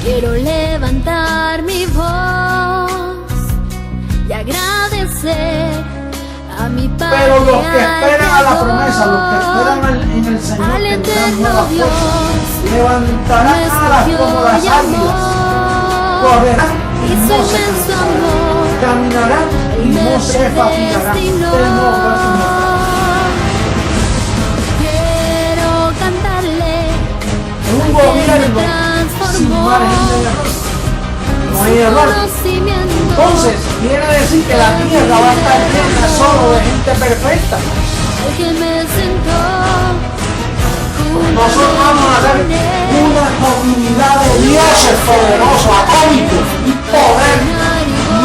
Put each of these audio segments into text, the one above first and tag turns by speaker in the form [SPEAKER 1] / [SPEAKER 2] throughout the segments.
[SPEAKER 1] Quiero levantar mi voz y agradecer a mi Padre.
[SPEAKER 2] Pero los que esperan a la promesa, los que esperan en el Señor, tendrán nuevas fuerzas, levantarán alas como las águilas, correrán y no se cansarán, caminarán y no se fatigarán.
[SPEAKER 1] Quiero cantarle
[SPEAKER 2] un gobierno sin margen de error. No hay error. Entonces, quiere decir que la tierra va a estar llena solo de gente perfecta. Nosotros vamos a ser una comunidad de dioses poderosos, atómicos y poder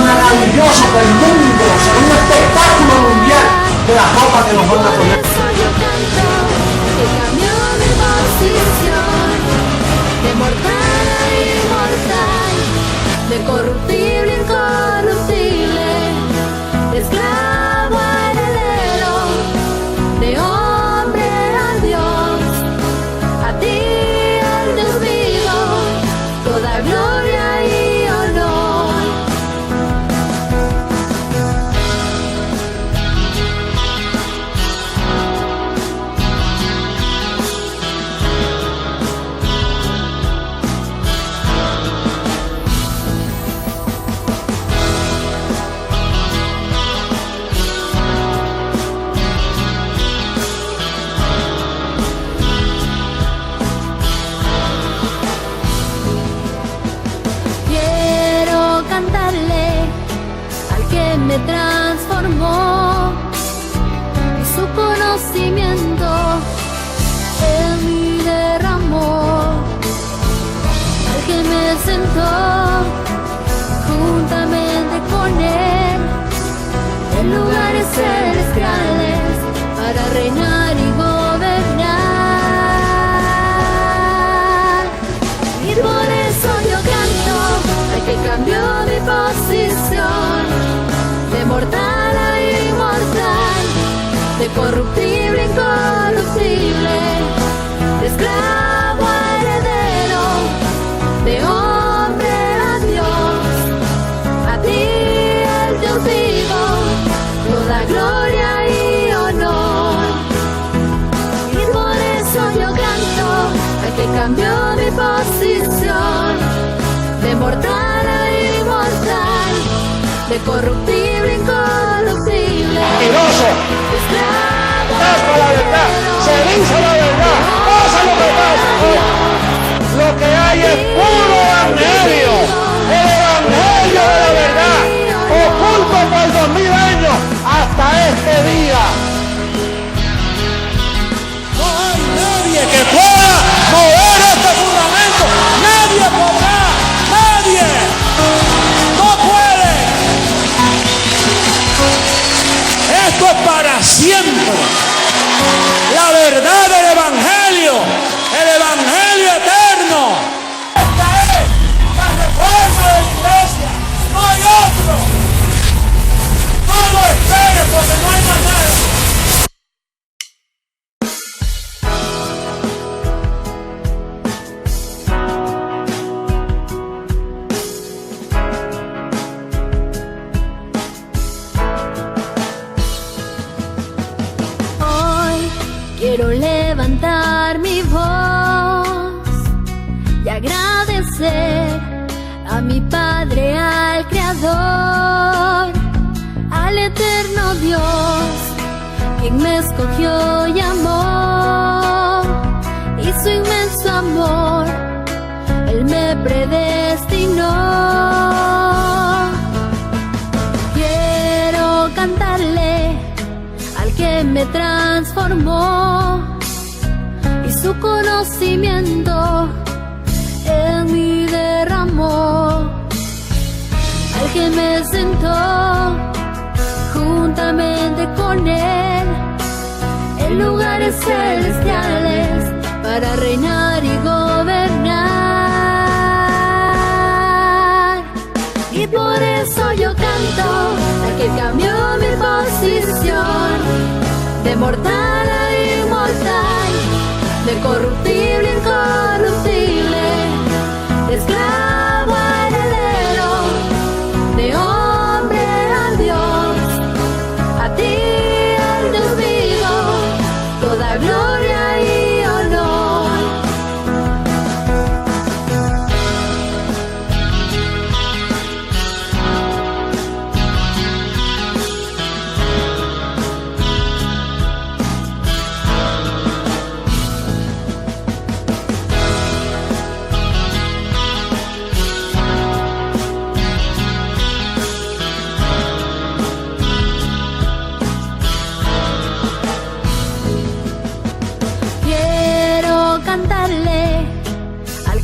[SPEAKER 2] maravilloso del mundo, será un espectáculo mundial de la ropa que nos van a poner.
[SPEAKER 1] De mortal a inmortal, de corruptible a incorruptible, de esclavo a heredero, de hombre a Dios, a ti al Dios vivo, toda gloria y honor. Me transformó y su conocimiento en mí derramó, al que me sentó juntamente con él en lugares celestiales para reinar y gobernar. Y por eso yo canto al que cambió mi posición, de mortal a inmortal, de corruptible a incorruptible, de esclavo a heredero, de hombre a Dios, a ti el Dios vivo, toda gloria y honor. Y por eso yo canto al que cambió mi posición, de mortal a inmortal, de corruptible a incorruptible.
[SPEAKER 2] Mentiroso. Tapa la verdad, se dice la verdad, pasa lo que pasa. Lo que hay es puro evangelio, el evangelio de la verdad, oculto por 2000 años hasta este día. No hay nadie que pueda mover este fundamento, nadie podrá, nadie. Esto es para siempre. La verdad del evangelio, el evangelio eterno. Esta es la reforma de la iglesia. No hay otro. No lo esperes porque no hay más nada.
[SPEAKER 1] Quiero levantar mi voz y agradecer a mi Padre, al Creador, al eterno Dios, quien me escogió y amó, y su inmenso amor, Él me predestinó. Quiero cantarle al que me transformó y su conocimiento en mí derramó, al que me sentó juntamente con él en lugares celestiales para reinar y gobernar. Y por eso yo canto al que cambió mi posición, de mortal a inmortal, de corruptible a incorruptible, de esclavo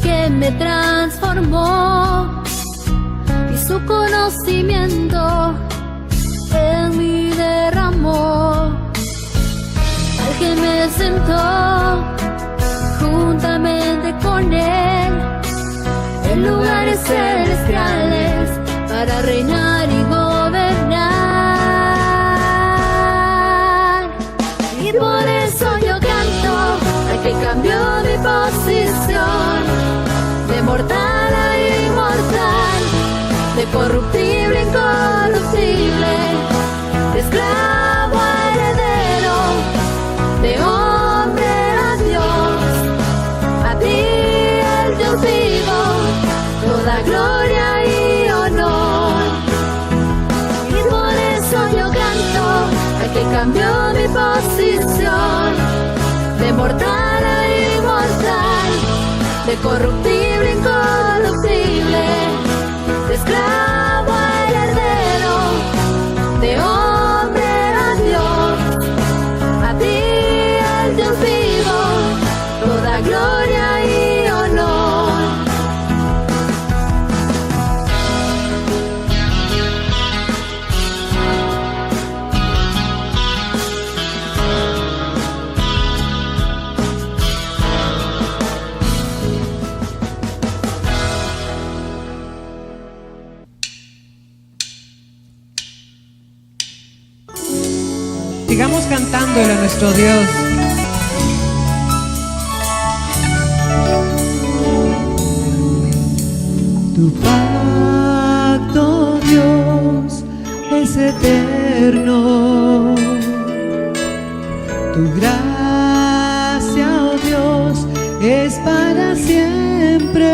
[SPEAKER 1] que me transformó y su conocimiento en mí derramó. Al que me sentó juntamente con él en lugares celestiales para reinar y gobernar. Y por eso yo canto al que cambió mi posición de mortal a inmortal, de corruptible a incorruptible, de esclavo a heredero, de hombre a Dios. A ti el Dios vivo, toda gloria y honor. Y por eso yo canto al que cambió mi posición de mortal a inmortal, de corruptible a incorruptible, de esclavo a heredero, de hombre a Dios. A ti el Dios vivo, toda gloria y honor.
[SPEAKER 3] Sigamos cantándole a nuestro Dios.
[SPEAKER 4] Tu pacto, Dios, es eterno. Tu gracia, oh Dios, es para siempre.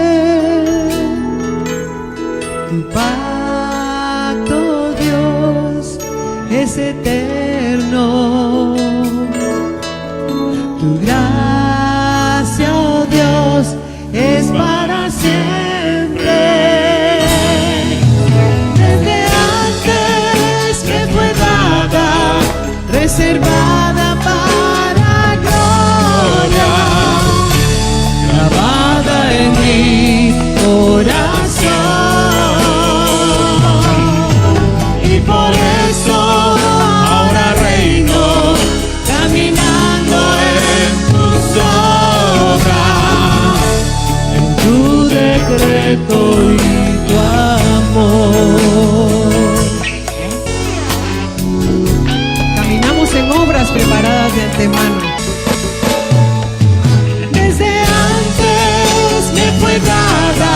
[SPEAKER 4] Tu pacto, Dios, es eterno. Tu gracia, oh Dios, es para siempre. Desde antes me fue dada, reservada para gloria, grabada en mi corazón. Y por eso ahora reino, caminando en tus obras, en tu decreto y tu amor.
[SPEAKER 3] Caminamos en obras preparadas de antemano.
[SPEAKER 4] Desde antes me fue dada,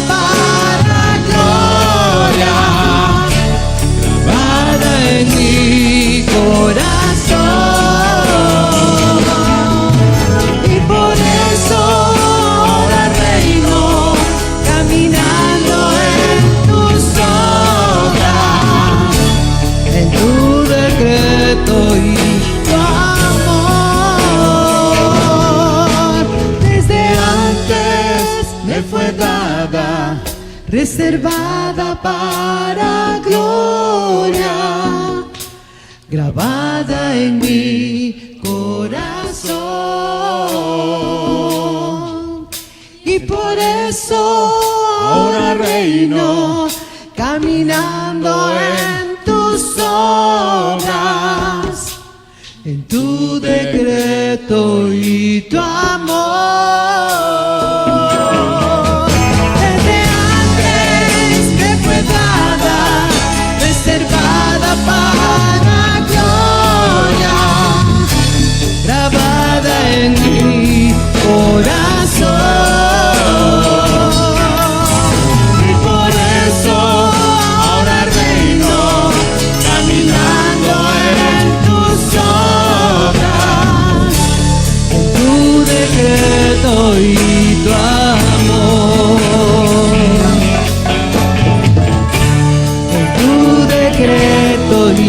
[SPEAKER 4] para gloria, grabada en mi corazón. Y por eso ahora reino, caminando en tus obras, en tu decreto y tu amor. Desde antes me fue dada, reservada para gloria, grabada en mi corazón. Y por eso ahora reino, caminando en tus obras, en tu decreto y tu amor. Desde antes me fue dada, reservada para gloria, grabada en mi corazón. Y por eso ahora reino, caminando en tus obras, en tu decreto y tu amor. En tu decreto y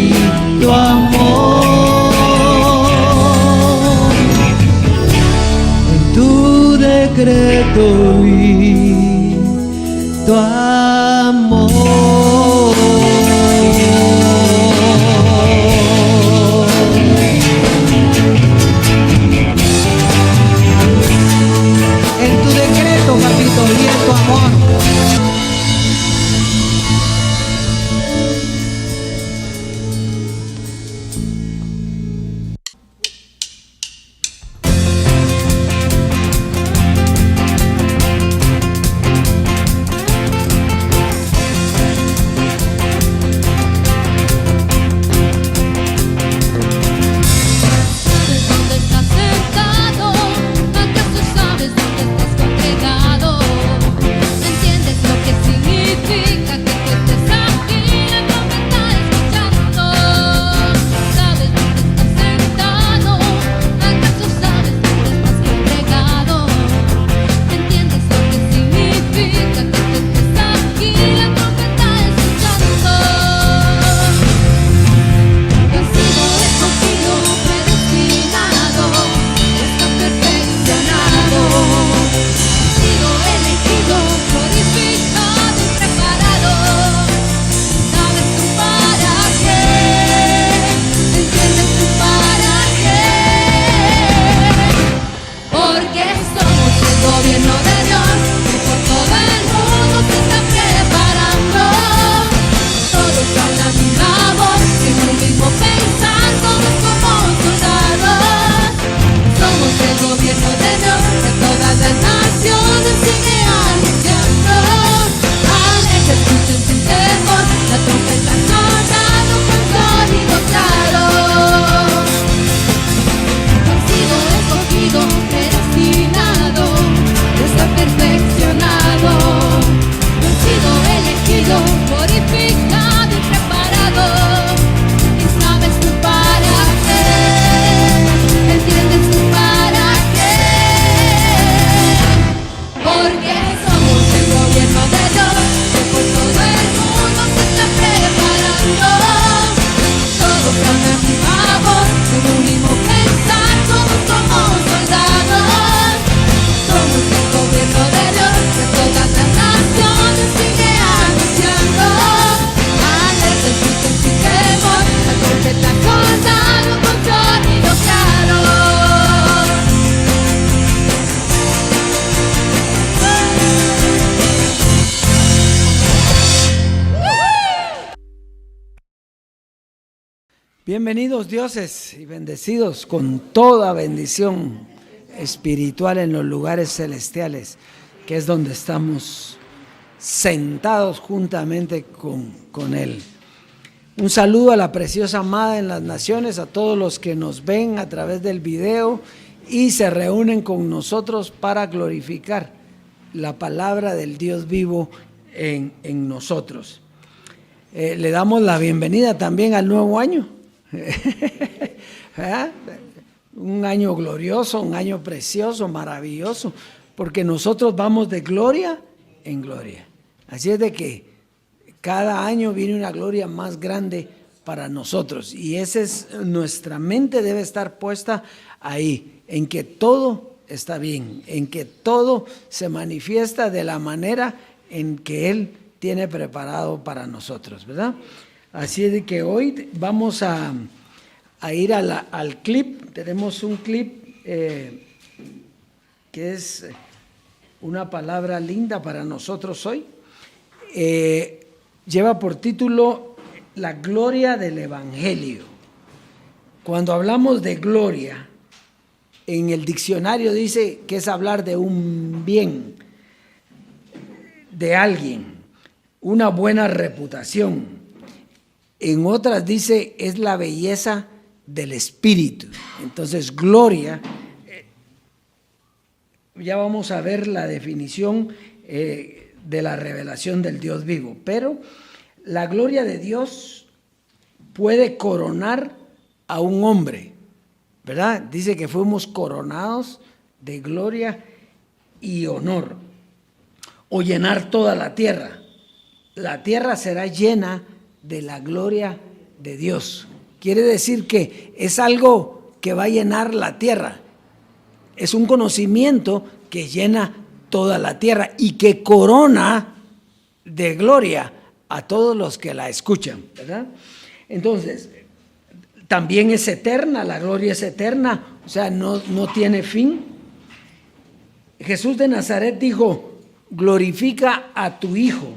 [SPEAKER 4] tu amor. En tu decreto y tu amor.
[SPEAKER 1] Somos el gobierno de Dios, que por todo el mundo se está preparando. Todos a una misma voz, en un mismo pensar, todos como soldados. Somos el gobierno de Dios, que todas las naciones sigue anunciando. Alerta, escuchen sin temor, la trompeta sonando con sonido claro. No he sido escogido, predestinado, está perfeccionado. No he sido elegido, purificado y preparado. Y sabes tú para qué, entiendes tú para qué. Porque somos el gobierno de Dios, que por todo el mundo se está preparando. Todos a una misma voz, con un mismo pensar, todos como soldados. Somos el gobierno de Dios, que todas las naciones sigue anunciando. Alerta, escuchen sin temor, la trompeta sonando con sonido claro.
[SPEAKER 5] Bienvenidos dioses y bendecidos con toda bendición espiritual en los lugares celestiales, que es donde estamos sentados juntamente con Él. Un saludo a la preciosa amada en las naciones, a todos los que nos ven a través del video y se reúnen con nosotros para glorificar la palabra del Dios vivo en nosotros. Le damos la bienvenida también al nuevo año. Un año glorioso, un año precioso, maravilloso, porque nosotros vamos de gloria en gloria. Así es de que cada año viene una gloria más grande para nosotros, y esa es nuestra mente, debe estar puesta ahí, en que todo está bien, en que todo se manifiesta de la manera en que Él tiene preparado para nosotros, ¿verdad? Así es de que hoy vamos a ir al clip. Tenemos un clip que es una palabra linda para nosotros hoy. Lleva por título La gloria del Evangelio. Cuando hablamos de gloria, en el diccionario dice que es hablar de un bien, de alguien, una buena reputación. En otras dice es la belleza del espíritu. Entonces gloria, ya vamos a ver la definición de la revelación del Dios vivo, pero la gloria de Dios puede coronar a un hombre, ¿verdad? Dice que fuimos coronados de gloria y honor, o llenar toda la tierra. La tierra será llena de la gloria de Dios. Quiere decir que es algo que va a llenar la tierra. Es un conocimiento que llena toda la tierra y que corona de gloria a todos los que la escuchan, ¿verdad? Entonces, también es eterna, la gloria es eterna, o sea, no tiene fin. Jesús de Nazaret dijo: glorifica a tu Hijo,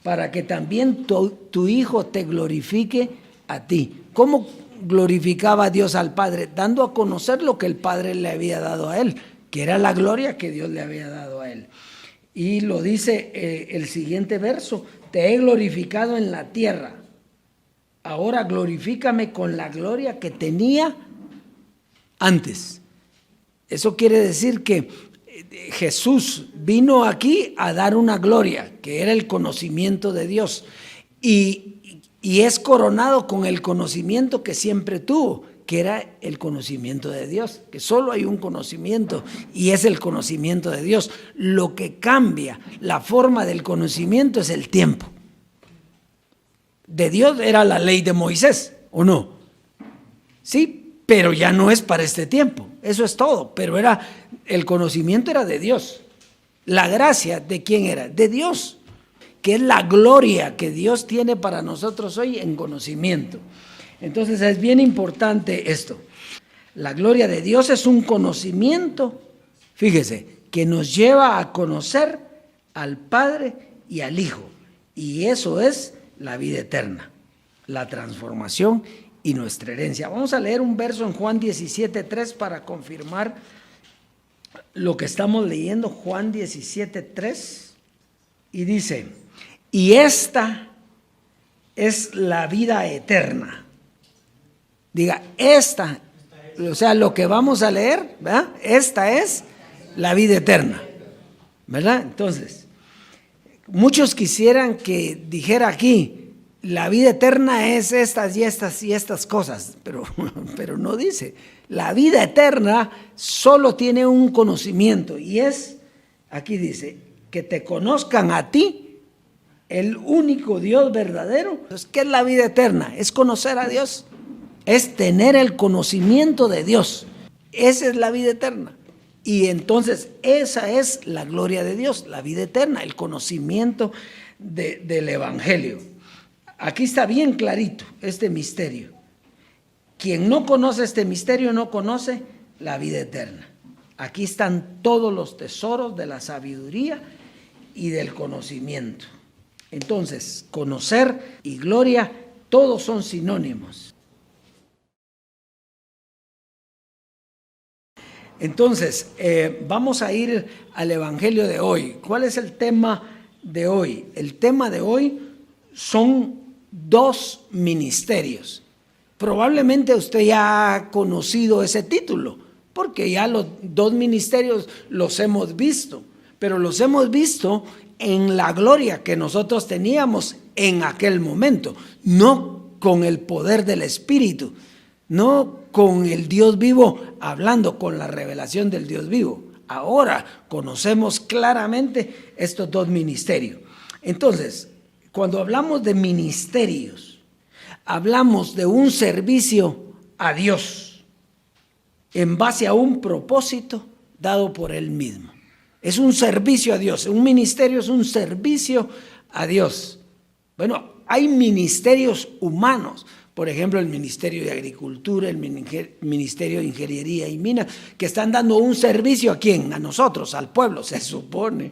[SPEAKER 5] para que también tu Hijo te glorifique a ti. ¿Cómo glorificaba Dios al Padre? Dando a conocer lo que el Padre le había dado a Él, que era la gloria que Dios le había dado a Él. Y lo dice el siguiente verso: te he glorificado en la tierra, ahora glorifícame con la gloria que tenía antes. Eso quiere decir que Jesús vino aquí a dar una gloria, que era el conocimiento de Dios, y es coronado con el conocimiento que siempre tuvo, que era el conocimiento de Dios, que solo hay un conocimiento y es el conocimiento de Dios. Lo que cambia la forma del conocimiento es el tiempo. De Dios era la ley de Moisés, ¿o no? Sí, pero ya no es para este tiempo, eso es todo, pero el conocimiento era de Dios. La gracia, ¿de quién era? De Dios, que es la gloria que Dios tiene para nosotros hoy en conocimiento. Entonces es bien importante esto. La gloria de Dios es un conocimiento Fíjese, que nos lleva a conocer al Padre y al Hijo. Y eso es la vida eterna, la transformación y nuestra herencia. Vamos a leer un verso en Juan 17:3 para confirmar lo que estamos leyendo. Juan 17:3, y dice: y esta es la vida eterna. Diga, esta, o sea, lo que vamos a leer, ¿verdad? Esta es la vida eterna, ¿verdad? Entonces, muchos quisieran que dijera aquí, la vida eterna es estas y estas y estas cosas, pero no dice. La vida eterna solo tiene un conocimiento, y es, aquí dice, que te conozcan a ti, el único Dios verdadero. Entonces, ¿qué es la vida eterna? Es conocer a Dios, es tener el conocimiento de Dios. Esa es la vida eterna. Y entonces esa es la gloria de Dios, la vida eterna, el conocimiento del Evangelio. Aquí está bien clarito este misterio. Quien no conoce este misterio no conoce la vida eterna. Aquí están todos los tesoros de la sabiduría y del conocimiento. Entonces, conocer y gloria, todos son sinónimos. Entonces, vamos a ir al Evangelio de hoy. ¿Cuál es el tema de hoy? El tema de hoy son 2 ministerios. Probablemente usted ya ha conocido ese título, porque ya los 2 ministerios los hemos visto, pero los hemos visto en la gloria que nosotros teníamos en aquel momento, no con el poder del Espíritu, no con el Dios vivo hablando, con la revelación del Dios vivo. Ahora conocemos claramente estos 2 ministerios. Entonces, cuando hablamos de ministerios, hablamos de un servicio a Dios en base a un propósito dado por Él mismo. Es un servicio a Dios. Un ministerio es un servicio a Dios. Bueno, hay ministerios humanos. Por ejemplo, el Ministerio de Agricultura, el Ministerio de Ingeniería y Minas, que están dando un servicio ¿a quién? A nosotros, al pueblo, se supone.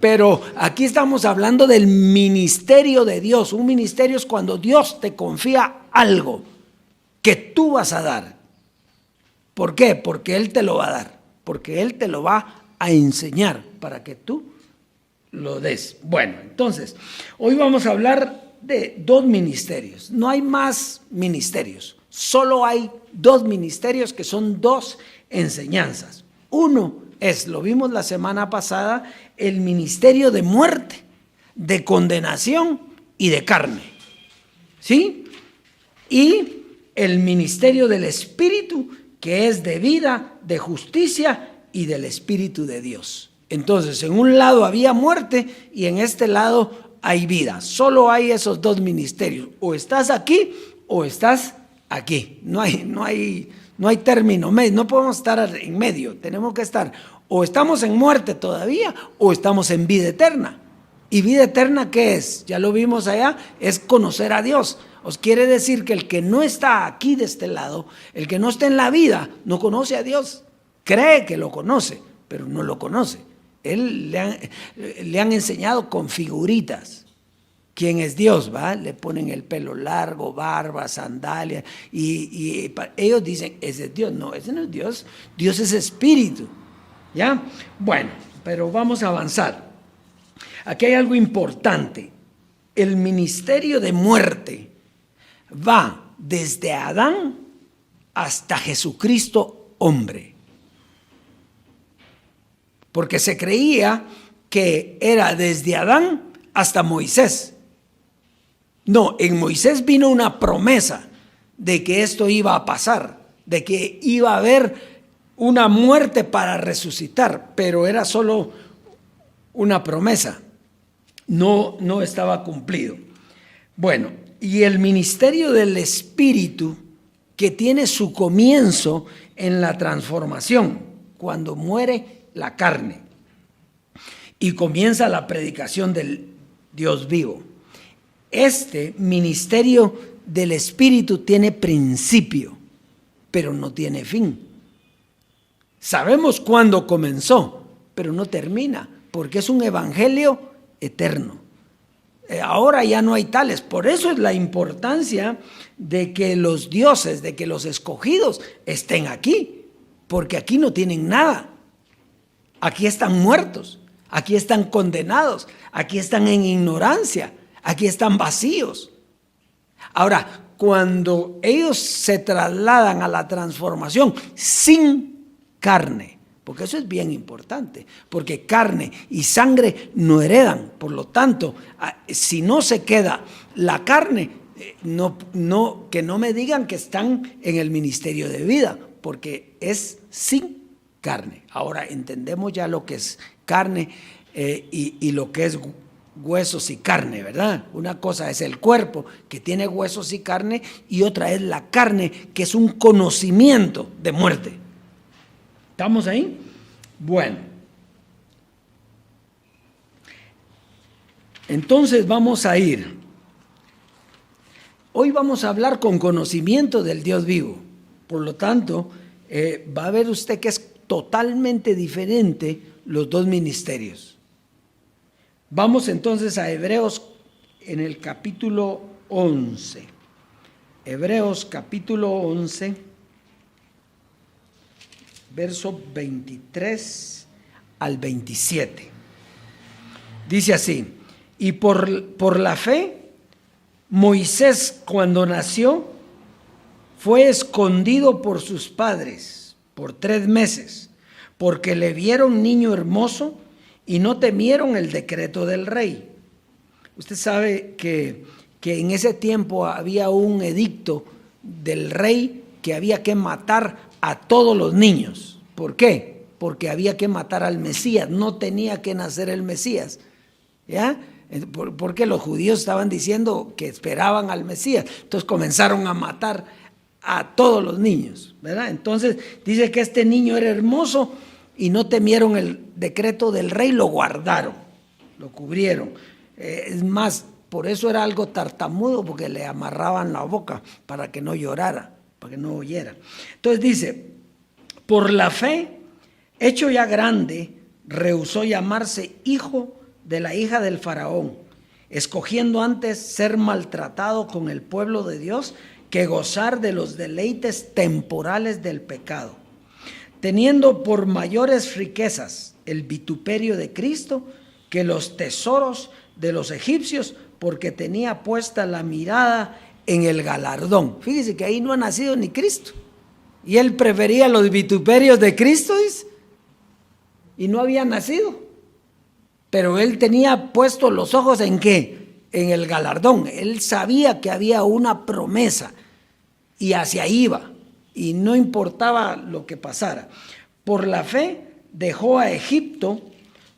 [SPEAKER 5] Pero aquí estamos hablando del ministerio de Dios. Un ministerio es cuando Dios te confía algo que tú vas a dar. ¿Por qué? Porque Él te lo va a dar. Porque Él te lo va a enseñar para que tú lo des. Bueno, entonces, hoy vamos a hablar de 2 ministerios. No hay más ministerios. Solo hay 2 ministerios que son 2 enseñanzas. Uno es, lo vimos la semana pasada, el ministerio de muerte, de condenación y de carne. ¿Sí? Y el ministerio del Espíritu, que es de vida, de justicia y del Espíritu de Dios. Entonces, en un lado había muerte y en este lado hay vida. Solo hay esos 2 ministerios. O estás aquí o estás aquí. No hay término medio. No podemos estar en medio. Tenemos que estar o estamos en muerte todavía o estamos en vida eterna. ¿Y vida eterna qué es? Ya lo vimos allá. Es conocer a Dios. Os quiere decir que el que no está aquí de este lado, el que no está en la vida, no conoce a Dios. Cree que lo conoce, pero no lo conoce. Él le han enseñado con figuritas quién es Dios, ¿va? Le ponen el pelo largo, barba, sandalias, y ellos dicen, ese es Dios. No, ese no es Dios. Dios es espíritu. ¿Ya? Bueno, pero vamos a avanzar. Aquí hay algo importante. El ministerio de muerte va desde Adán hasta Jesucristo hombre. Porque se creía que era desde Adán hasta Moisés. No, en Moisés vino una promesa de que esto iba a pasar, de que iba a haber una muerte para resucitar, pero era solo una promesa, no estaba cumplido. Bueno, y el ministerio del Espíritu, que tiene su comienzo en la transformación, cuando muere la carne y comienza la predicación del Dios vivo. Este ministerio del Espíritu tiene principio, pero no tiene fin. Sabemos cuándo comenzó, pero no termina, porque es un evangelio eterno. Ahora ya no hay tales. Por eso es la importancia de que los dioses, de que los escogidos estén aquí, porque aquí no tienen nada. Aquí están muertos, aquí están condenados, aquí están en ignorancia, aquí están vacíos. Ahora, cuando ellos se trasladan a la transformación sin carne, porque eso es bien importante, porque carne y sangre no heredan. Por lo tanto, si no se queda la carne, que no me digan que están en el ministerio de vida, porque es sin carne. Ahora entendemos ya lo que es carne y lo que es huesos y carne, ¿verdad? Una cosa es el cuerpo que tiene huesos y carne, y otra es la carne, que es un conocimiento de muerte. ¿Estamos ahí? Bueno. Entonces vamos a ir. Hoy vamos a hablar con conocimiento del Dios vivo. Por lo tanto, va a ver usted que es totalmente diferente los dos ministerios. Vamos entonces a Hebreos en el capítulo 11. Hebreos capítulo 11, verso 23 al 27. Dice así: y por la fe, Moisés, cuando nació, fue escondido por sus padres por 3 meses, porque le vieron niño hermoso y no temieron el decreto del rey. Usted sabe que en ese tiempo había un edicto del rey que había que matar a todos los niños. ¿Por qué? Porque había que matar al Mesías, no tenía que nacer el Mesías. ¿Ya? Porque los judíos estaban diciendo que esperaban al Mesías, entonces comenzaron a matar a todos los niños, ¿verdad? Entonces dice que este niño era hermoso y no temieron el decreto del rey, lo guardaron, lo cubrieron. Es más, por eso era algo tartamudo, porque le amarraban la boca para que no llorara, para que no oyera. Entonces dice: por la fe, hecho ya grande, rehusó llamarse hijo de la hija del faraón, escogiendo antes ser maltratado con el pueblo de Dios que gozar de los deleites temporales del pecado, teniendo por mayores riquezas el vituperio de Cristo que los tesoros de los egipcios, porque tenía puesta la mirada en el galardón. Fíjese que ahí no ha nacido ni Cristo, y él prefería los vituperios de Cristo, dice, y no había nacido, pero él tenía puestos los ojos ¿en qué? En el galardón. Él sabía que había una promesa y hacia ahí iba, y no importaba lo que pasara. Por la fe dejó a Egipto,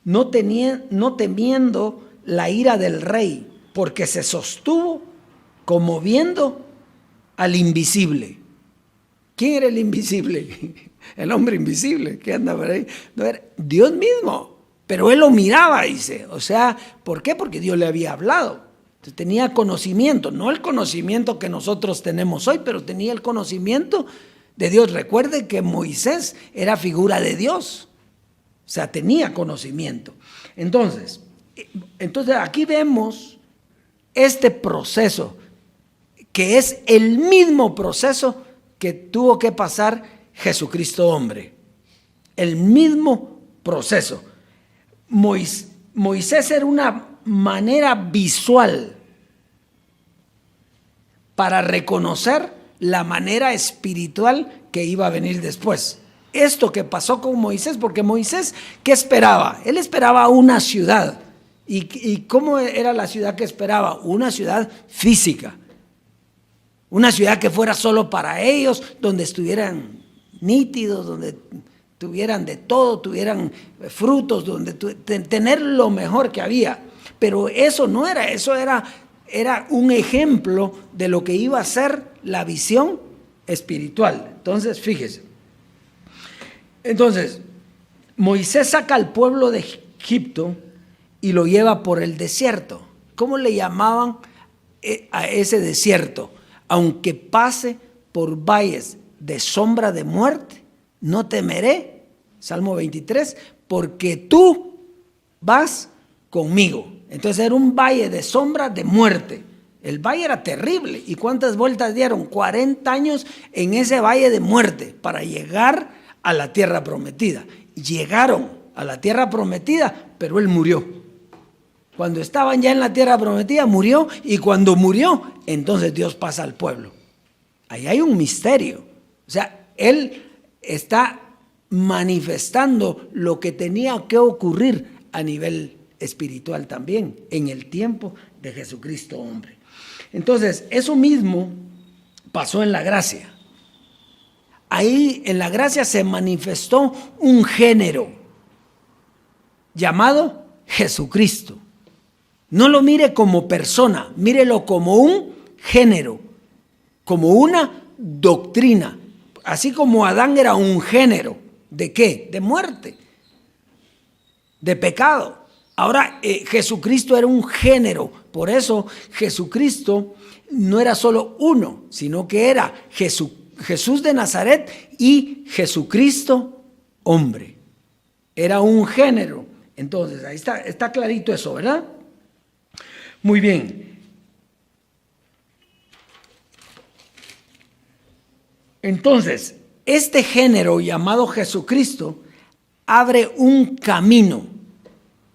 [SPEAKER 5] no temiendo la ira del rey, porque se sostuvo como viendo al invisible. ¿Quién era el invisible? El hombre invisible que anda por ahí. No, era Dios mismo, pero él lo miraba, dice. O sea, ¿por qué? Porque Dios le había hablado. Entonces, tenía conocimiento, no el conocimiento que nosotros tenemos hoy, pero tenía el conocimiento de Dios. Recuerde que Moisés era figura de Dios, o sea, tenía conocimiento. Entonces aquí vemos este proceso, que es el mismo proceso que tuvo que pasar Jesucristo hombre. El mismo proceso. Moisés era una manera visual para reconocer la manera espiritual que iba a venir después. Esto que pasó con Moisés, porque Moisés, ¿qué esperaba? Él esperaba una ciudad. ¿Y cómo era la ciudad que esperaba? Una ciudad física. Una ciudad que fuera solo para ellos, donde estuvieran nítidos, donde tuvieran de todo, tuvieran frutos, donde tener lo mejor que había. Pero eso no era, eso era un ejemplo de lo que iba a ser la visión espiritual. Entonces, fíjese. Entonces, Moisés saca al pueblo de Egipto y lo lleva por el desierto. ¿Cómo le llamaban a ese desierto? Aunque pase por valles de sombra de muerte, no temeré, Salmo 23, porque tú vas conmigo. Entonces era un valle de sombra de muerte. El valle era terrible. ¿Y cuántas vueltas dieron? 40 años en ese valle de muerte para llegar a la tierra prometida. Llegaron a la tierra prometida, pero él murió. Cuando estaban ya en la tierra prometida, murió. Y cuando murió, entonces Dios pasa al pueblo. Ahí hay un misterio. O sea, él está manifestando lo que tenía que ocurrir a nivel espiritual también en el tiempo de Jesucristo hombre. Entonces, eso mismo pasó en la gracia. Ahí en la gracia se manifestó un género llamado Jesucristo. No lo mire como persona, mírelo como un género, como una doctrina. Así como Adán era un género, ¿de qué? De muerte, de pecado. Ahora Jesucristo era un género. Por eso Jesucristo no era solo uno, sino que era Jesús de Nazaret y Jesucristo hombre. Era un género. Entonces, ahí está clarito eso, ¿verdad? Muy bien. Entonces, este género llamado Jesucristo abre un camino.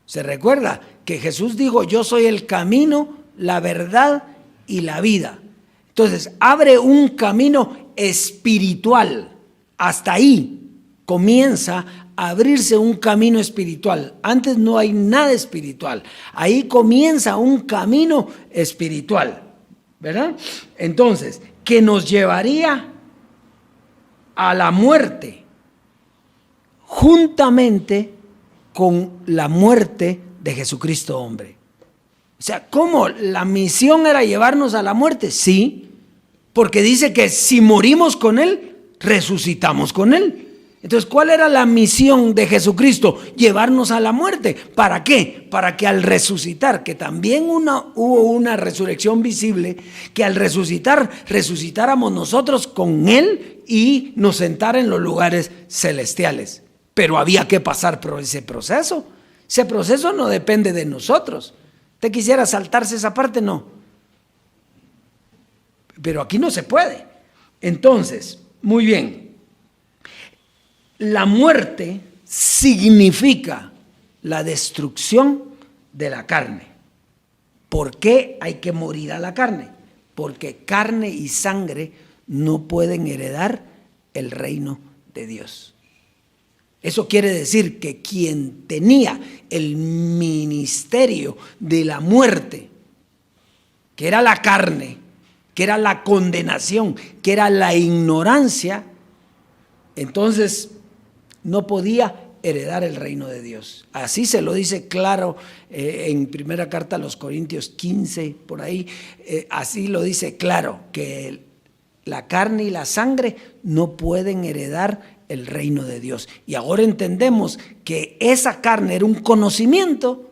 [SPEAKER 5] ¿Se recuerda que Jesús dijo, yo soy el camino, la verdad y la vida? Entonces, abre un camino espiritual. Hasta ahí comienza a abrirse un camino espiritual. Antes no hay nada espiritual. Ahí comienza un camino espiritual, ¿verdad? Entonces, que nos llevaría a la muerte, juntamente con la muerte de Jesucristo hombre. O sea, ¿cómo? ¿La misión era llevarnos a la muerte? Sí, porque dice que si morimos con Él, resucitamos con Él. Entonces, ¿cuál era la misión de Jesucristo? Llevarnos a la muerte. ¿Para qué? Para que al resucitar, que también hubo una resurrección visible, que al resucitar, resucitáramos nosotros con Él y nos sentara en los lugares celestiales. Pero había que pasar por ese proceso. Ese proceso no depende de nosotros. ¿Usted quisiera saltarse esa parte? No. Pero aquí no se puede. Entonces, muy bien. La muerte significa la destrucción de la carne. ¿Por qué hay que morir a la carne? Porque carne y sangre no pueden heredar el reino de Dios. Eso quiere decir que quien tenía el ministerio de la muerte, que era la carne, que era la condenación, que era la ignorancia, entonces no podía heredar el reino de Dios. Así se lo dice claro en primera carta a los Corintios 15, por ahí, así lo dice claro, que la carne y la sangre no pueden heredar el reino de Dios. Y ahora entendemos que esa carne era un conocimiento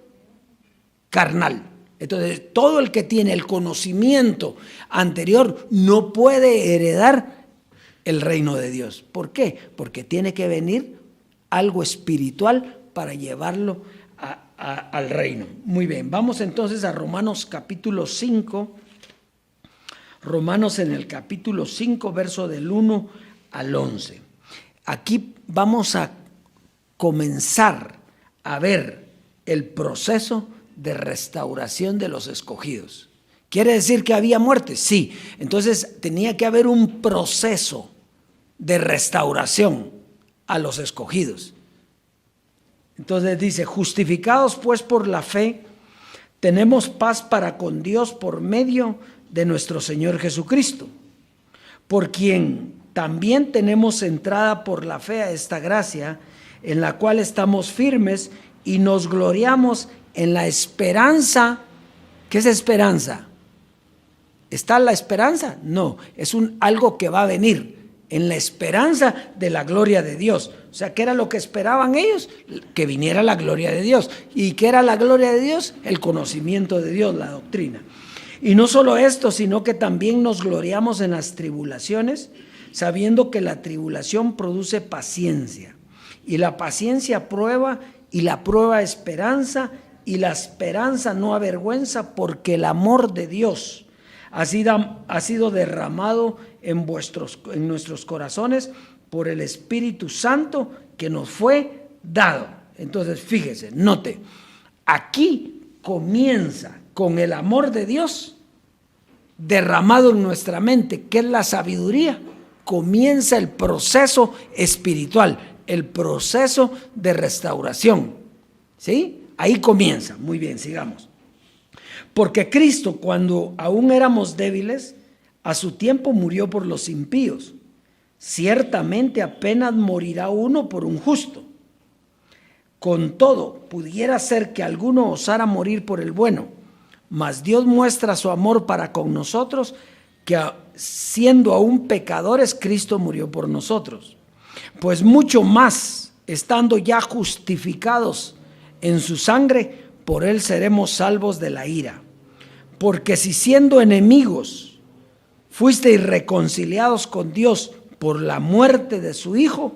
[SPEAKER 5] carnal. Entonces, todo el que tiene el conocimiento anterior no puede heredar el reino de Dios. ¿Por qué? Porque tiene que venir algo espiritual para llevarlo al reino. Muy bien, vamos entonces a Romanos capítulo 5. Romanos en el capítulo 5, verso del 1 al 11. Aquí vamos a comenzar a ver el proceso de restauración de los escogidos. ¿Quiere decir que había muerte? Sí. Entonces tenía que haber un proceso de restauración a los escogidos. Entonces dice, justificados pues por la fe, tenemos paz para con Dios por medio de nuestro Señor Jesucristo, por quien también tenemos entrada por la fe a esta gracia, en la cual estamos firmes y nos gloriamos en la esperanza. ¿Qué es esperanza? ¿Está la esperanza? No, es algo que va a venir, en la esperanza de la gloria de Dios. O sea, ¿qué era lo que esperaban ellos? Que viniera la gloria de Dios. ¿Y qué era la gloria de Dios? El conocimiento de Dios, la doctrina. Y no solo esto, sino que también nos gloriamos en las tribulaciones, sabiendo que la tribulación produce paciencia, Y la paciencia prueba, y la prueba esperanza, y la esperanza no avergüenza, porque el amor de Dios ha sido derramado en nuestros corazones por el Espíritu Santo que nos fue dado. Entonces, fíjese, note, aquí comienza con el amor de Dios derramado en nuestra mente, que es la sabiduría. Comienza el proceso espiritual, el proceso de restauración. ¿Sí? Ahí comienza. Muy bien, sigamos. Porque Cristo, cuando aún éramos débiles, a su tiempo murió por los impíos. Ciertamente apenas morirá uno por un justo. Con todo, pudiera ser que alguno osara morir por el bueno, mas Dios muestra su amor para con nosotros, que siendo aún pecadores, Cristo murió por nosotros. Pues mucho más, estando ya justificados en su sangre, por él seremos salvos de la ira. Porque si siendo enemigos fuisteis reconciliados con Dios por la muerte de su Hijo,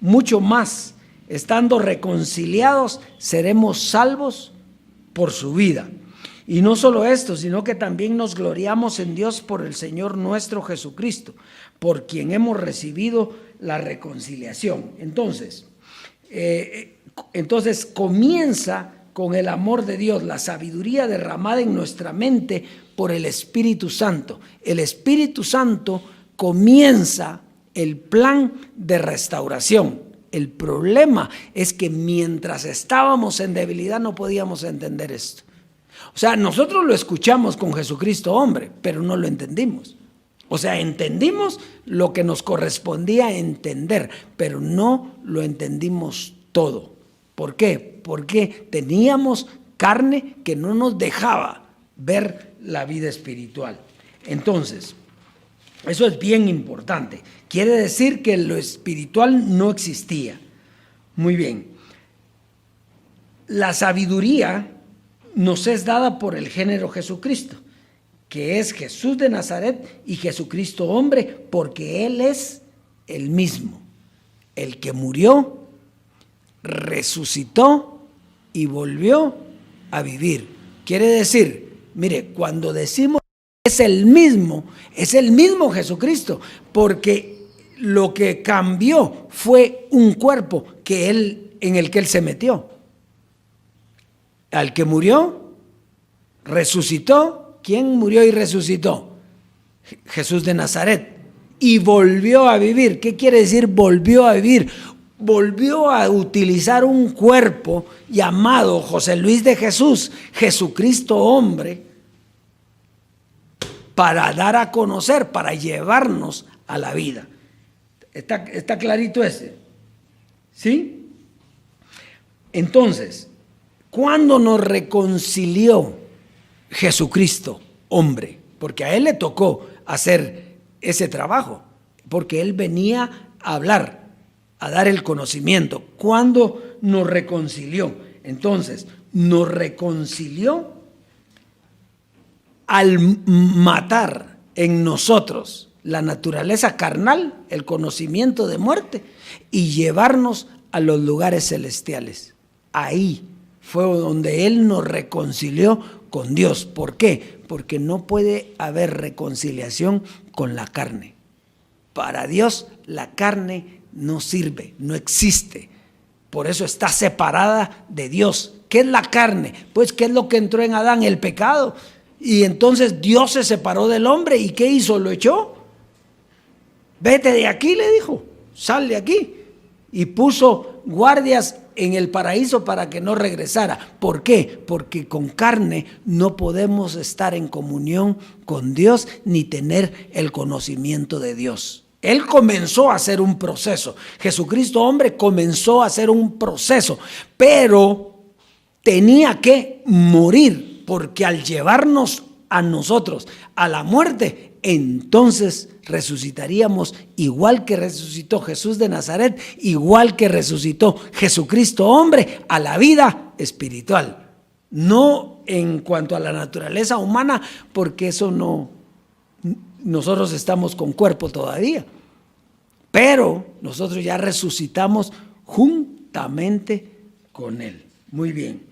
[SPEAKER 5] mucho más, estando reconciliados, seremos salvos por su vida. Y no solo esto, sino que también nos gloriamos en Dios por el Señor nuestro Jesucristo, por quien hemos recibido la reconciliación. Entonces comienza con el amor de Dios, la sabiduría derramada en nuestra mente por el Espíritu Santo. El Espíritu Santo comienza el plan de restauración. El problema es que mientras estábamos en debilidad no podíamos entender esto. O sea, nosotros lo escuchamos con Jesucristo hombre, pero no lo entendimos. O sea, entendimos lo que nos correspondía entender, pero no lo entendimos todo. ¿Por qué? Porque teníamos carne que no nos dejaba ver la vida espiritual. Entonces, eso es bien importante. Quiere decir que lo espiritual no existía. Muy bien. La sabiduría nos es dada por el género Jesucristo, que es Jesús de Nazaret y Jesucristo hombre, porque Él es el mismo, el que murió, resucitó y volvió a vivir. Quiere decir, mire, cuando decimos es el mismo Jesucristo, porque lo que cambió fue un cuerpo en el que Él se metió. Al que murió, resucitó. ¿Quién murió y resucitó? Jesús de Nazaret. Y volvió a vivir. ¿Qué quiere decir volvió a vivir? Volvió a utilizar un cuerpo llamado José Luis de Jesús, Jesucristo hombre, para dar a conocer, para llevarnos a la vida. ¿Está clarito ese? ¿Sí? Entonces, ¿cuándo nos reconcilió Jesucristo hombre? Porque a Él le tocó hacer ese trabajo, porque Él venía a hablar, a dar el conocimiento. ¿Cuándo nos reconcilió? Entonces, nos reconcilió al matar en nosotros la naturaleza carnal, el conocimiento de muerte, y llevarnos a los lugares celestiales. Ahí fue donde Él nos reconcilió con Dios. ¿Por qué? Porque no puede haber reconciliación con la carne. Para Dios la carne no sirve, no existe. Por eso está separada de Dios. ¿Qué es la carne? Pues ¿qué es lo que entró en Adán? El pecado. Y entonces Dios se separó del hombre. ¿Y qué hizo? Lo echó. Vete de aquí, le dijo. Sal de aquí. Y puso guardias en el paraíso para que no regresara. ¿Por qué? Porque con carne no podemos estar en comunión con Dios ni tener el conocimiento de Dios. Él comenzó a hacer un proceso. Jesucristo hombre comenzó a hacer un proceso, pero tenía que morir, porque al llevarnos a nosotros a la muerte, entonces resucitaríamos igual que resucitó Jesús de Nazaret, igual que resucitó Jesucristo hombre, a la vida espiritual. No en cuanto a la naturaleza humana, porque eso no, nosotros estamos con cuerpo todavía, pero nosotros ya resucitamos juntamente con Él. Muy bien.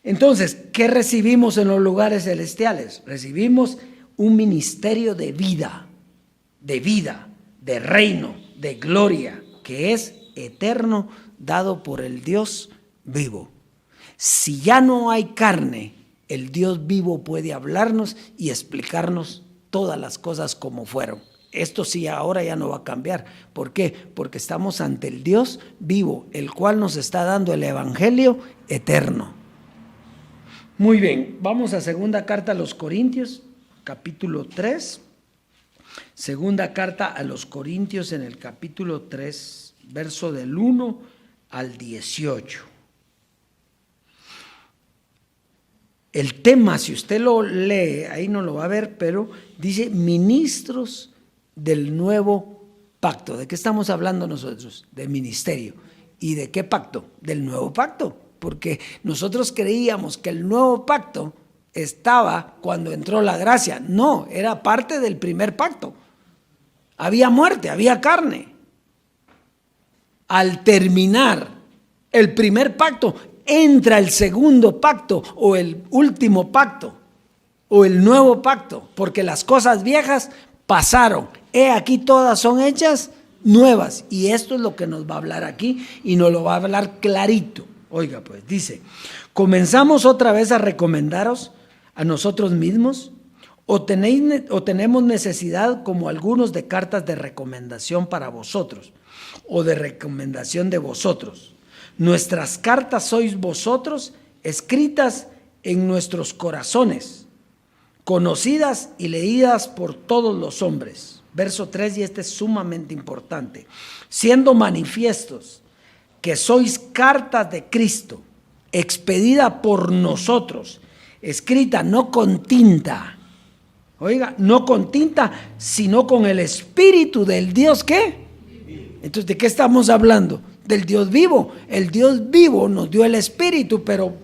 [SPEAKER 5] Entonces, ¿qué recibimos en los lugares celestiales? Recibimos un ministerio de vida, de reino, de gloria, que es eterno, dado por el Dios vivo. Si ya no hay carne, el Dios vivo puede hablarnos y explicarnos todas las cosas como fueron. Esto sí ahora ya no va a cambiar. ¿Por qué? Porque estamos ante el Dios vivo, el cual nos está dando el evangelio eterno. Muy bien, vamos a segunda carta a los Corintios, capítulo 3. Segunda carta a los Corintios en el capítulo 3, verso del 1 al 18. El tema, si usted lo lee, ahí no lo va a ver, pero dice ministros del nuevo pacto. ¿De qué estamos hablando nosotros? De ministerio. ¿Y de qué pacto? Del nuevo pacto. Porque nosotros creíamos que el nuevo pacto estaba cuando entró la gracia. No, era parte del primer pacto. Había muerte, había carne. Al terminar el primer pacto, entra el segundo pacto o el último pacto o el nuevo pacto, porque las cosas viejas pasaron. He aquí todas son hechas nuevas. Y esto es lo que nos va a hablar aquí y nos lo va a hablar clarito. Oiga, pues dice, ¿comenzamos otra vez a recomendaros a nosotros mismos? ¿O tenemos necesidad, como algunos, de cartas de recomendación para vosotros o de recomendación de vosotros? Nuestras cartas sois vosotros, escritas en nuestros corazones, conocidas y leídas por todos los hombres. Verso 3, y este es sumamente importante. Siendo manifiestos que sois cartas de Cristo, expedida por nosotros, escrita no con tinta, oiga, no con tinta, sino con el Espíritu del Dios, ¿qué? Entonces, ¿de qué estamos hablando? Del Dios vivo. El Dios vivo nos dio el Espíritu, pero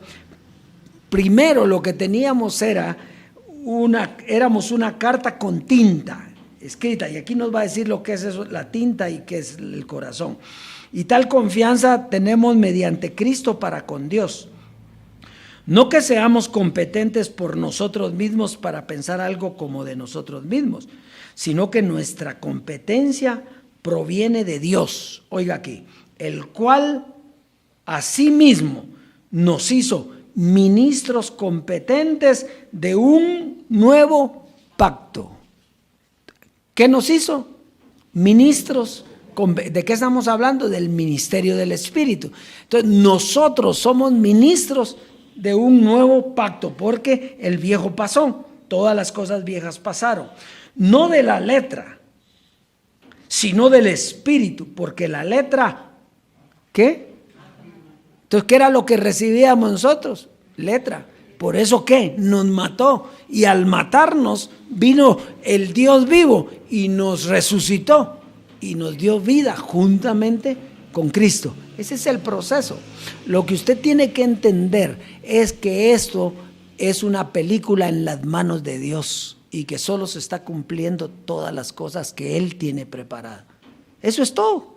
[SPEAKER 5] primero lo que teníamos éramos una carta con tinta escrita, y aquí nos va a decir lo que es eso, la tinta, y qué es el corazón. Y tal confianza tenemos mediante Cristo para con Dios. No que seamos competentes por nosotros mismos para pensar algo como de nosotros mismos, sino que nuestra competencia proviene de Dios. Oiga aquí, el cual asimismo nos hizo ministros competentes de un nuevo pacto. ¿Qué nos hizo? Ministros. ¿De qué estamos hablando? Del ministerio del Espíritu. Entonces, nosotros somos ministros de un nuevo pacto, porque el viejo pasó, todas las cosas viejas pasaron. No de la letra, sino del Espíritu, porque la letra, ¿qué? Entonces, ¿qué era lo que recibíamos nosotros? Letra. Por eso, ¿qué? Nos mató, y al matarnos vino el Dios vivo y nos resucitó y nos dio vida juntamente con Cristo. Ese es el proceso. Lo que usted tiene que entender es que esto es una película en las manos de Dios y que solo se está cumpliendo todas las cosas que Él tiene preparadas. Eso es todo.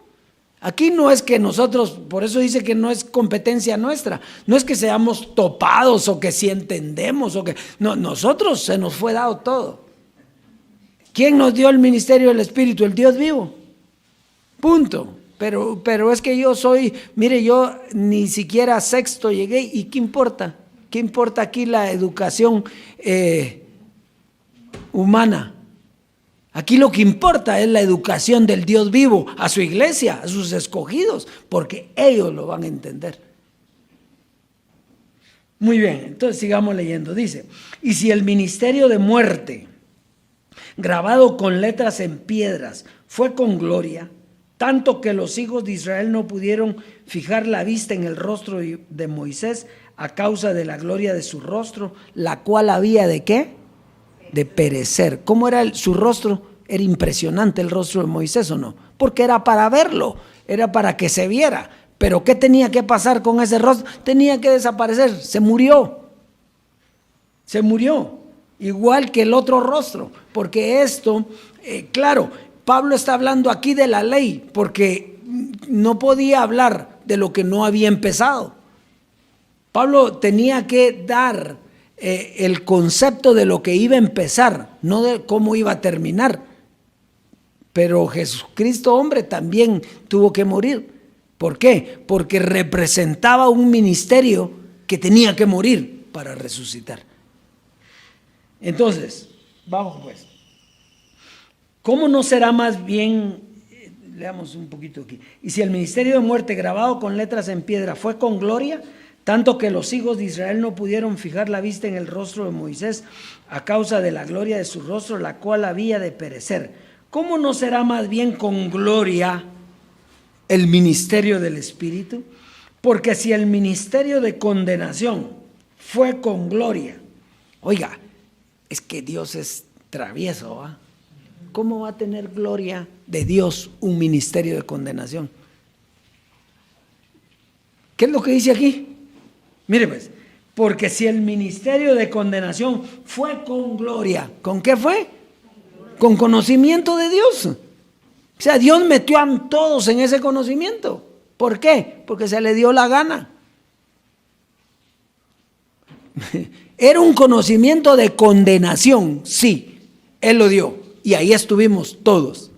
[SPEAKER 5] Aquí no es que nosotros, por eso dice que no es competencia nuestra, no es que seamos topados o que si entendemos o que no, nosotros se nos fue dado todo. ¿Quién nos dio el ministerio del Espíritu? El Dios vivo. Punto. Pero es que yo yo ni siquiera a sexto llegué, y ¿qué importa? ¿Qué importa aquí la educación humana? Aquí lo que importa es la educación del Dios vivo a su iglesia, a sus escogidos, porque ellos lo van a entender. Muy bien, entonces sigamos leyendo. Dice, y si el ministerio de muerte, grabado con letras en piedras, fue con gloria, tanto que los hijos de Israel no pudieron fijar la vista en el rostro de Moisés a causa de la gloria de su rostro, la cual había de ¿qué? De perecer. ¿Cómo era su rostro? Era impresionante el rostro de Moisés, ¿o no? Porque era para verlo, era para que se viera. Pero ¿qué tenía que pasar con ese rostro? Tenía que desaparecer, se murió, igual que el otro rostro, porque esto, claro, Pablo está hablando aquí de la ley, porque no podía hablar de lo que no había empezado. Pablo tenía que dar el concepto de lo que iba a empezar, no de cómo iba a terminar. Pero Jesucristo, hombre, también tuvo que morir. ¿Por qué? Porque representaba un ministerio que tenía que morir para resucitar. Entonces, vamos pues. ¿Cómo no será más bien, leamos un poquito aquí, y si el ministerio de muerte grabado con letras en piedra fue con gloria, tanto que los hijos de Israel no pudieron fijar la vista en el rostro de Moisés a causa de la gloria de su rostro, la cual había de perecer, ¿cómo no será más bien con gloria el ministerio del Espíritu? Porque si el ministerio de condenación fue con gloria, oiga, es que Dios es travieso, ¿va? ¿Cómo va a tener gloria de Dios un ministerio de condenación? ¿Qué es lo que dice aquí? Mire pues, porque si el ministerio de condenación fue con gloria, ¿con qué fue? Con conocimiento de Dios. O sea, Dios metió a todos en ese conocimiento. ¿Por qué? Porque se le dio la gana. Era un conocimiento de condenación, sí, Él lo dio. Y ahí estuvimos todos.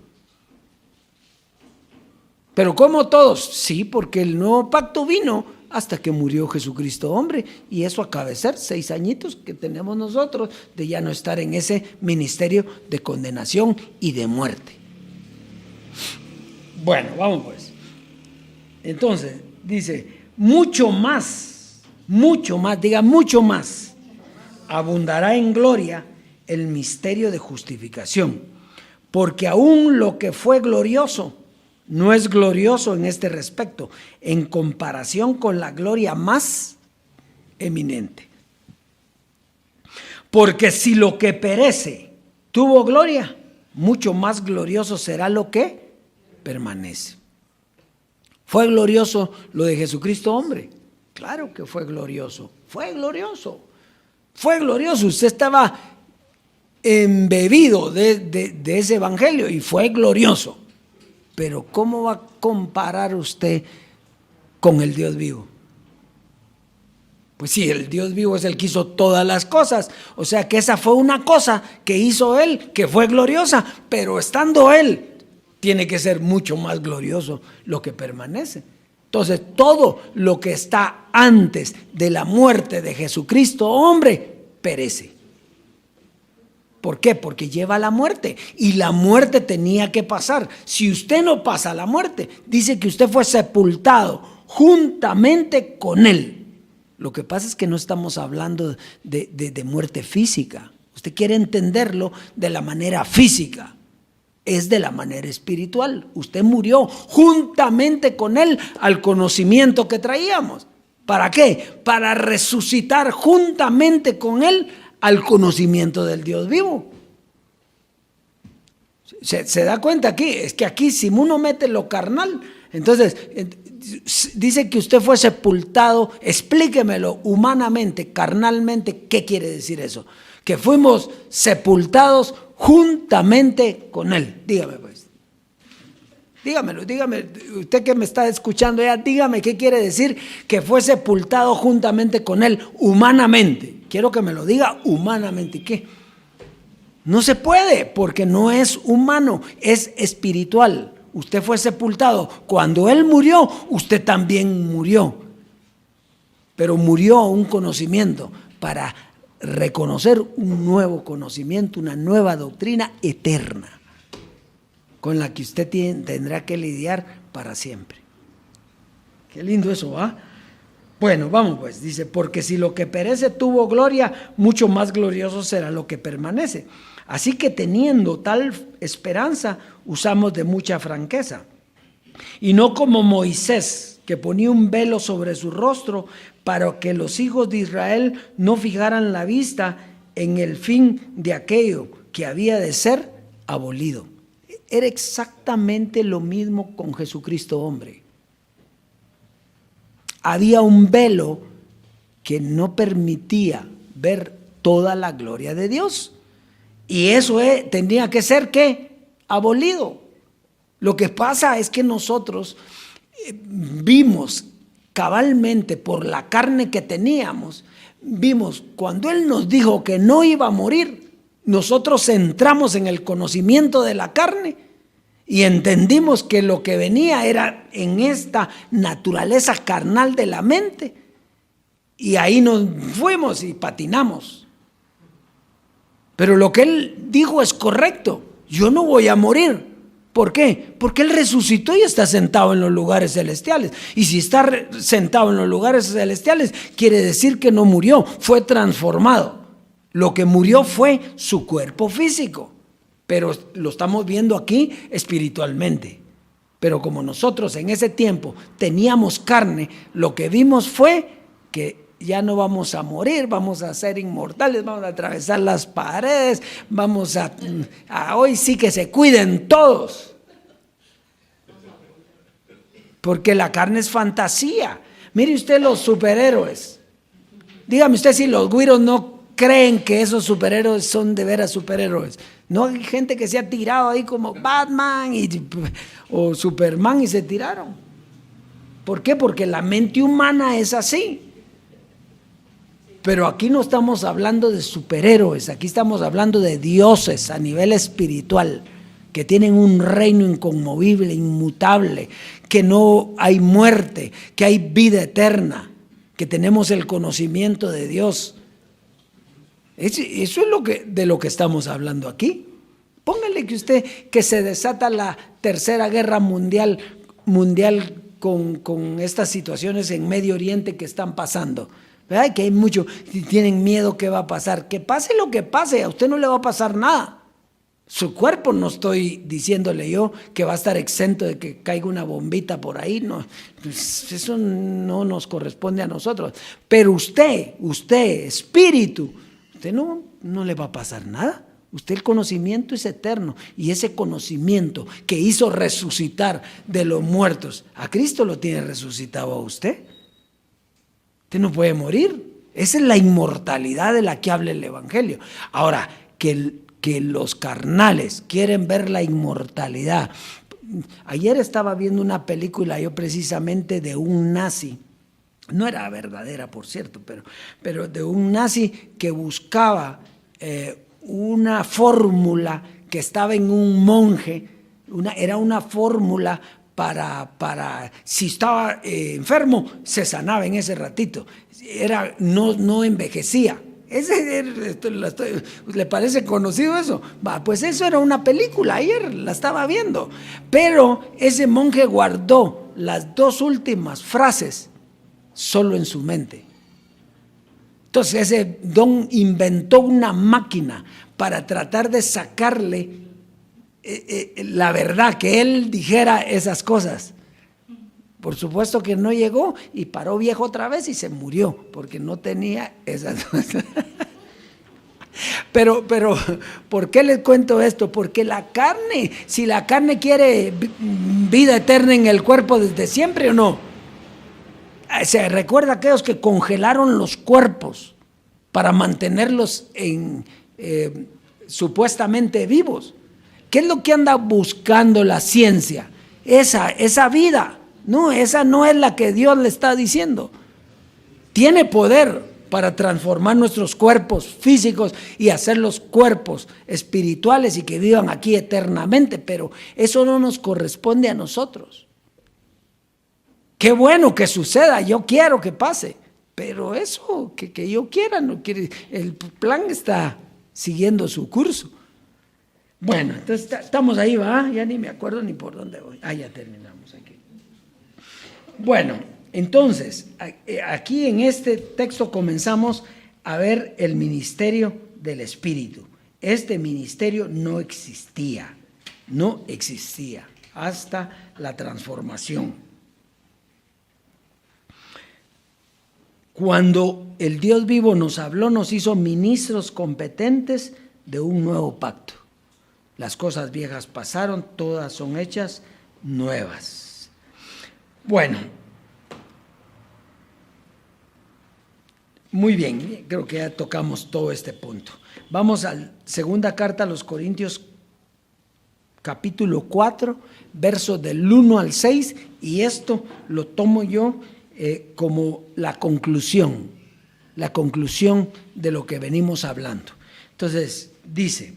[SPEAKER 5] ¿Pero cómo todos? Sí, porque el nuevo pacto vino hasta que murió Jesucristo hombre. Y eso acaba de ser 6 añitos que tenemos nosotros de ya no estar en ese ministerio de condenación y de muerte. Bueno, vamos pues. Entonces, dice, mucho más, diga mucho más, abundará en gloria el misterio de justificación, porque aún lo que fue glorioso no es glorioso en este respecto, en comparación con la gloria más eminente. Porque si lo que perece tuvo gloria, mucho más glorioso será lo que permanece. ¿Fue glorioso lo de Jesucristo hombre? Claro que fue glorioso, fue glorioso, fue glorioso. Usted estaba embebido de ese evangelio y fue glorioso. Pero ¿cómo va a comparar usted con el Dios vivo? Pues sí, el Dios vivo es el que hizo todas las cosas. O sea que esa fue una cosa que hizo Él, que fue gloriosa. Pero estando Él, tiene que ser mucho más glorioso lo que permanece. Entonces, todo lo que está antes de la muerte de Jesucristo, hombre, perece. ¿Por qué? Porque lleva la muerte y la muerte tenía que pasar. Si usted no pasa la muerte, dice que usted fue sepultado juntamente con Él. Lo que pasa es que no estamos hablando de muerte física. Usted quiere entenderlo de la manera física. Es de la manera espiritual. Usted murió juntamente con Él al conocimiento que traíamos. ¿Para qué? Para resucitar juntamente con Él al conocimiento del Dios vivo. ¿Se da cuenta aquí? Es que aquí si uno mete lo carnal, entonces dice que usted fue sepultado, explíquemelo humanamente, carnalmente, ¿qué quiere decir eso? Que fuimos sepultados juntamente con Él. Dígame pues. Dígame, usted que me está escuchando ya, dígame qué quiere decir que fue sepultado juntamente con Él humanamente. Quiero que me lo diga humanamente. ¿Qué? No se puede porque no es humano, es espiritual. Usted fue sepultado. Cuando Él murió, usted también murió. Pero murió a un conocimiento para reconocer un nuevo conocimiento, una nueva doctrina eterna, con la que usted tendrá que lidiar para siempre. Qué lindo eso, ¿va? Bueno, vamos pues, dice, porque si lo que perece tuvo gloria, mucho más glorioso será lo que permanece. Así que teniendo tal esperanza, usamos de mucha franqueza. Y no como Moisés, que ponía un velo sobre su rostro para que los hijos de Israel no fijaran la vista en el fin de aquello que había de ser abolido. Era exactamente lo mismo con Jesucristo hombre. Había un velo que no permitía ver toda la gloria de Dios. Y eso tenía que ser, ¿qué? Abolido. Lo que pasa es que nosotros vimos cabalmente por la carne que teníamos, vimos cuando Él nos dijo que no iba a morir, nosotros entramos en el conocimiento de la carne y entendimos que lo que venía era en esta naturaleza carnal de la mente, y ahí nos fuimos y patinamos. Pero lo que Él dijo es correcto, yo no voy a morir. ¿Por qué? Porque Él resucitó y está sentado en los lugares celestiales. Y si está sentado en los lugares celestiales, quiere decir que no murió, fue transformado. Lo que murió fue su cuerpo físico, pero lo estamos viendo aquí espiritualmente. Pero como nosotros en ese tiempo teníamos carne, lo que vimos fue que ya no vamos a morir, vamos a ser inmortales, vamos a atravesar las paredes, vamos a hoy sí que se cuiden todos. Porque la carne es fantasía. Mire usted los superhéroes. Dígame usted si los güiros no creen que esos superhéroes son de veras superhéroes. No hay gente que se ha tirado ahí como Batman o Superman y se tiraron. ¿Por qué? Porque la mente humana es así. Pero aquí no estamos hablando de superhéroes, aquí estamos hablando de dioses a nivel espiritual, que tienen un reino inconmovible, inmutable, que no hay muerte, que hay vida eterna, que tenemos el conocimiento de Dios. Eso es de lo que estamos hablando aquí. Póngale que usted, que se desata la tercera guerra mundial con estas situaciones en Medio Oriente que están pasando. ¿Verdad? Que hay mucho, tienen miedo que va a pasar. Que pase lo que pase, a usted no le va a pasar nada. Su cuerpo, no estoy diciéndole yo que va a estar exento de que caiga una bombita por ahí. No, pues eso no nos corresponde a nosotros. Pero usted, espíritu, usted no le va a pasar nada. Usted, el conocimiento es eterno, y ese conocimiento que hizo resucitar de los muertos, a Cristo lo tiene resucitado a usted. Usted no puede morir. Esa es la inmortalidad de la que habla el Evangelio. Ahora, que los carnales quieren ver la inmortalidad. Ayer estaba viendo una película yo precisamente de un nazi. No era verdadera, por cierto, pero de un nazi que buscaba una fórmula que estaba en un monje. Era una fórmula para si estaba enfermo, se sanaba en ese ratito. No envejecía. ¿Le parece conocido eso? Pues eso era una película, ayer la estaba viendo. Pero ese monje guardó las dos últimas frases solo en su mente. Entonces ese don inventó una máquina para tratar de sacarle la verdad, que él dijera esas cosas. Por supuesto que no llegó y paró viejo otra vez y se murió porque no tenía esas cosas. Pero ¿por qué les cuento esto? Porque la carne, si la carne quiere vida eterna en el cuerpo desde siempre o no. Se recuerda a aquellos que congelaron los cuerpos para mantenerlos supuestamente vivos. ¿Qué es lo que anda buscando la ciencia? Esa vida. No, esa no es la que Dios le está diciendo. Tiene poder para transformar nuestros cuerpos físicos y hacer los cuerpos espirituales y que vivan aquí eternamente, pero eso no nos corresponde a nosotros. Qué bueno que suceda, yo quiero que pase, pero eso que yo quiera no quiere. El plan está siguiendo su curso. Bueno, entonces estamos ahí, ¿va? Ya ni me acuerdo ni por dónde voy. Ya terminamos aquí. Bueno, entonces, aquí en este texto comenzamos a ver el ministerio del Espíritu. Este ministerio no existía hasta la transformación. Cuando el Dios vivo nos habló, nos hizo ministros competentes de un nuevo pacto. Las cosas viejas pasaron, todas son hechas nuevas. Bueno, muy bien, creo que ya tocamos todo este punto. Vamos a la segunda carta a los Corintios, capítulo 4, versos del 1 al 6, y esto lo tomo yo como la conclusión de lo que venimos hablando. Entonces, dice,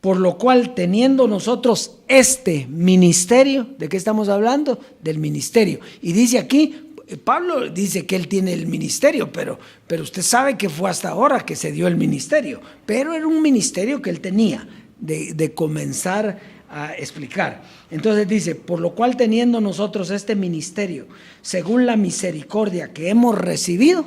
[SPEAKER 5] por lo cual teniendo nosotros este ministerio, ¿de qué estamos hablando? Del ministerio. Y dice aquí, Pablo dice que él tiene el ministerio, pero usted sabe que fue hasta ahora que se dio el ministerio, pero era un ministerio que él tenía de comenzar a explicar. Entonces dice, por lo cual teniendo nosotros este ministerio, según la misericordia que hemos recibido,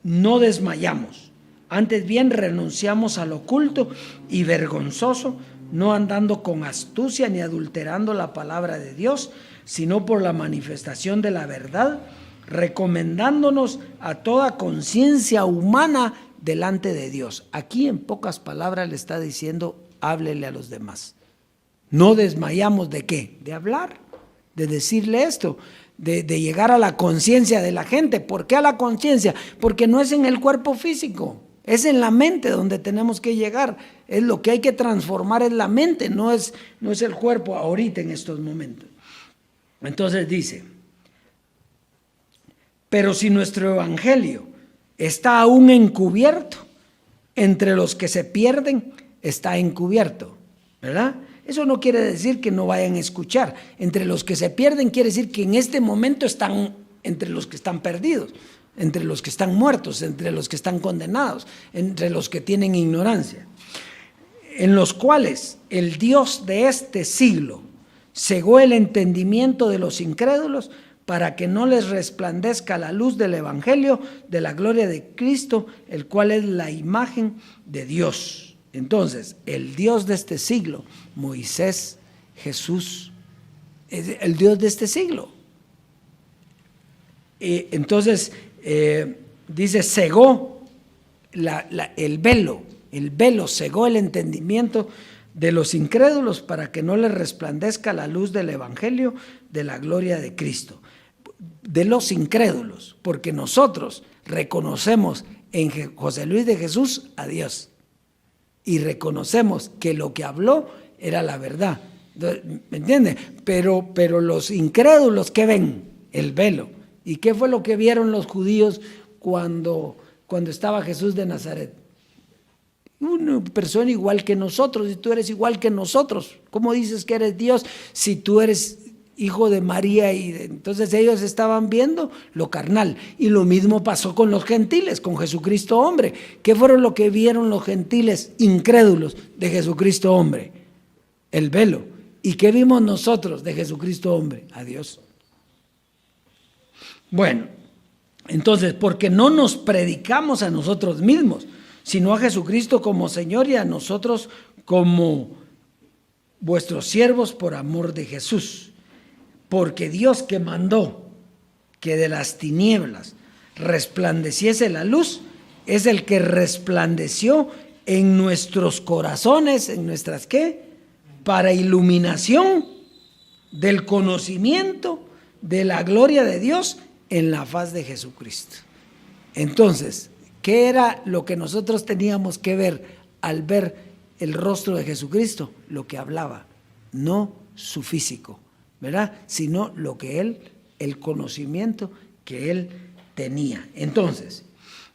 [SPEAKER 5] no desmayamos, antes bien renunciamos al oculto y vergonzoso, no andando con astucia ni adulterando la palabra de Dios, sino por la manifestación de la verdad, recomendándonos a toda conciencia humana delante de Dios. Aquí en pocas palabras le está diciendo, háblele a los demás. No desmayamos ¿de qué? De hablar, de decirle esto, de llegar a la conciencia de la gente. ¿Por qué a la conciencia? Porque no es en el cuerpo físico, es en la mente donde tenemos que llegar. Es lo que hay que transformar, es la mente, no es el cuerpo ahorita en estos momentos. Entonces dice, pero si nuestro evangelio está aún encubierto, entre los que se pierden está encubierto, ¿verdad? Eso no quiere decir que no vayan a escuchar. Entre los que se pierden quiere decir que en este momento están entre los que están perdidos, entre los que están muertos, entre los que están condenados, entre los que tienen ignorancia, en los cuales el Dios de este siglo cegó el entendimiento de los incrédulos para que no les resplandezca la luz del evangelio de la gloria de Cristo, el cual es la imagen de Dios. Entonces, el Dios de este siglo, Moisés, Jesús, es el Dios de este siglo. Entonces, dice, cegó el velo cegó el entendimiento de los incrédulos para que no les resplandezca la luz del evangelio de la gloria de Cristo. De los incrédulos, porque nosotros reconocemos en José Luis de Jesús a Dios y reconocemos que lo que habló era la verdad, ¿me entiende? Pero los incrédulos, ¿qué ven? El velo. ¿Y qué fue lo que vieron los judíos cuando estaba Jesús de Nazaret? Una persona igual que nosotros, y tú eres igual que nosotros. ¿Cómo dices que eres Dios si tú eres hijo de María? Entonces ellos estaban viendo lo carnal. Y lo mismo pasó con los gentiles, con Jesucristo hombre. ¿Qué fueron lo que vieron los gentiles incrédulos de Jesucristo hombre? El velo. ¿Y qué vimos nosotros de Jesucristo hombre? A Dios. Bueno, entonces, porque no nos predicamos a nosotros mismos, sino a Jesucristo como Señor y a nosotros como vuestros siervos por amor de Jesús. Porque Dios que mandó que de las tinieblas resplandeciese la luz, es el que resplandeció en nuestros corazones, en nuestras ¿qué? Para iluminación del conocimiento de la gloria de Dios en la faz de Jesucristo. Entonces, ¿qué era lo que nosotros teníamos que ver al ver el rostro de Jesucristo? Lo que hablaba, no su físico, ¿verdad? Sino lo que él, el conocimiento que él tenía. Entonces,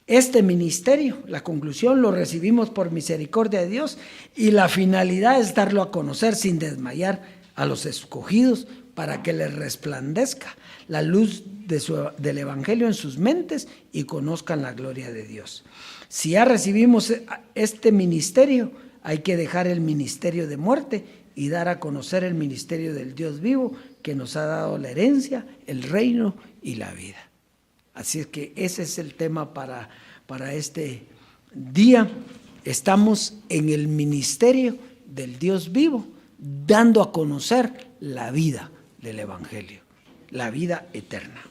[SPEAKER 5] este ministerio, la conclusión, lo recibimos por misericordia de Dios y la finalidad es darlo a conocer sin desmayar a los escogidos para que les resplandezca la luz del evangelio en sus mentes y conozcan la gloria de Dios. Si ya recibimos este ministerio, hay que dejar el ministerio de muerte y dar a conocer el ministerio del Dios vivo que nos ha dado la herencia, el reino y la vida. Así es que ese es el tema para este día. Estamos en el ministerio del Dios vivo, dando a conocer la vida del evangelio, la vida eterna.